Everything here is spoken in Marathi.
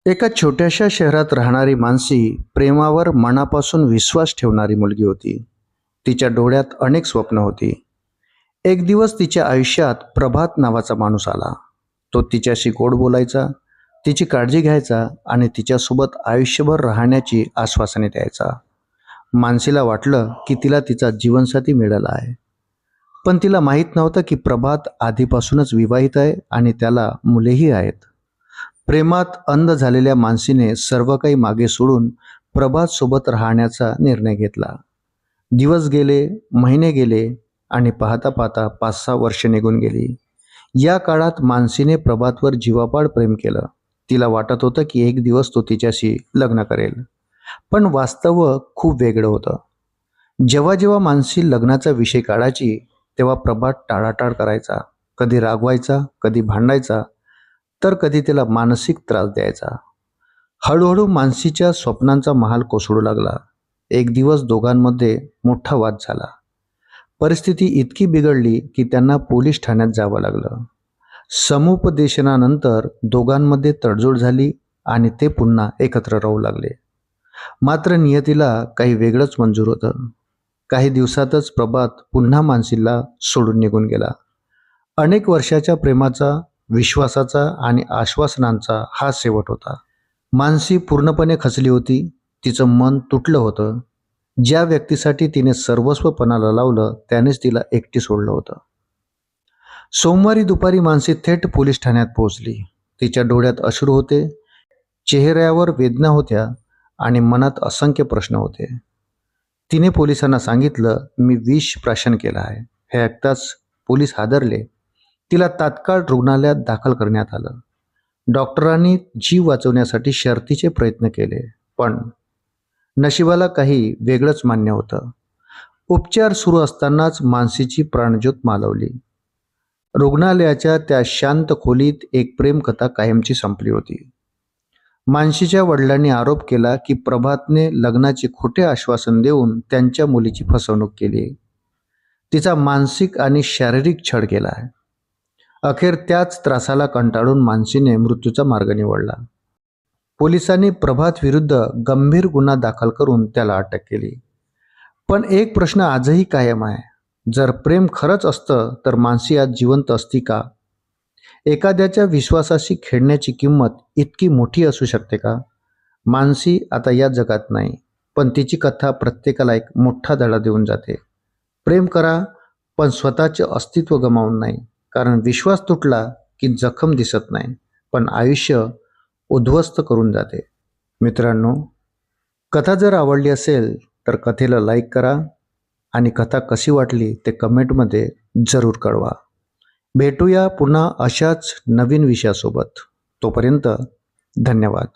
एका छोट्याशा शहरात राहणारी मानसी प्रेमावर मनापासून विश्वास ठेवणारी मुलगी होती. तिच्या डोळ्यात अनेक स्वप्न होती. एक दिवस तिच्या आयुष्यात प्रभात नावाचा माणूस आला. तो तिच्याशी गोड बोलायचा, तिची काळजी घ्यायचा आणि तिच्यासोबत आयुष्यभर राहण्याची आश्वासने द्यायचा. मानसीला वाटलं की तिला तिचा जीवनसाथी मिळाला आहे. पण तिला माहीत नव्हतं की प्रभात आधीपासूनच विवाहित आहे आणि त्याला मुलेही आहेत. प्रेमात अंध झालेल्या मानसीने सर्व काही मागे सोडून प्रभात सोबत राहण्याचा निर्णय घेतला. दिवस गेले, महिने गेले आणि पाहता पाहता 5-6 वर्ष निघून गेली. या काळात मानसीने प्रभातवर जीवापाड प्रेम केलं. तिला वाटत होतं की एक दिवस तो तिच्याशी लग्न करेल. पण वास्तव खूप वेगळं होतं. जेव्हा जेव्हा मानसी लग्नाचा विषय काढायची तेव्हा प्रभात टाळाटाळ करायचा. कधी रागवायचा, कधी भांडायचा, तर कधी तिला मानसिक त्रास द्यायचा. हळूहळू मानसीच्या स्वप्नांचा महाल कोसळू लागला. एक दिवस दोघांमध्ये मोठा वाद झाला. परिस्थिती इतकी बिघडली की त्यांना पोलीस ठाण्यात जावं लागलं. समुपदेशनानंतर दोघांमध्ये तडजोड झाली आणि ते पुन्हा एकत्र राहू लागले. मात्र नियतीला काही वेगळंच मंजूर होतं. काही दिवसातच प्रभात पुन्हा मानसीला सोडून निघून गेला. अनेक वर्षाच्या प्रेमाचा, विश्वासाचा आणि आश्वासनांचा हा शेवट होता. मानसी पूर्णपणे खचली होती. तिचं मन तुटलं होतं. ज्या व्यक्तीसाठी तिने सर्वस्व पणाला लावलं त्यानेच तिला एकटी सोडलं होतं. सोमवारी दुपारी मानसी थेट पोलीस ठाण्यात पोहोचली. तिच्या डोळ्यात अश्रू होते, चेहऱ्यावर वेदना होत्या आणि मनात असंख्य प्रश्न होते. तिने पोलिसांना सांगितलं, मी विष प्राशन केलं आहे. हे ऐकताच पोलीस हादरले. तिला तात्काळ रुग्णालयात दाखल करण्यात आलं. डॉक्टरांनी जीव वाचवण्यासाठी शर्थीचे प्रयत्न केले, पण नशिबाला काही वेगळंच मान्य होतं. उपचार सुरू असतानाच मानसीची प्राणज्योत मालवली. रुग्णालयाच्या त्या शांत खोलीत एक प्रेमकथा कायमची संपली होती. मानसीच्या वडिलांनी आरोप केला की प्रभातने लग्नाचे खोटे आश्वासन देऊन त्यांच्या मुलीची फसवणूक केली. तिचा मानसिक आणि शारीरिक छळ केला आहे. अखेर त्याच त्रासाला कंटाळून मानसीने मृत्यूचा मार्ग निवडला. पोलिसांनी प्रभात विरुद्ध गंभीर गुन्हा दाखल करून त्याला अटक केली. पण एक प्रश्न आजही कायम आहे. जर प्रेम खरंच असतं तर मानसी आज जिवंत असती का? एखाद्याच्या विश्वासाशी खेळण्याची किंमत इतकी मोठी असू शकते का? मानसी आता या जगात नाही, पण तिची कथा प्रत्येकाला एक मोठा धडा देऊन जाते. प्रेम करा, पण स्वतःचे अस्तित्व गमावून नाही. कारण विश्वास तुटला की जखम दिसत नाही, पण आयुष्य उद्ध्वस्त करून जाते. मित्रांनो, कथा जर आवडली असेल तर कथेला लाईक करा आणि कथा कशी वाटली ते कमेंटमध्ये जरूर कळवा. भेटूया पुन्हा अशाच नवीन विषयासोबत. तोपर्यंत धन्यवाद.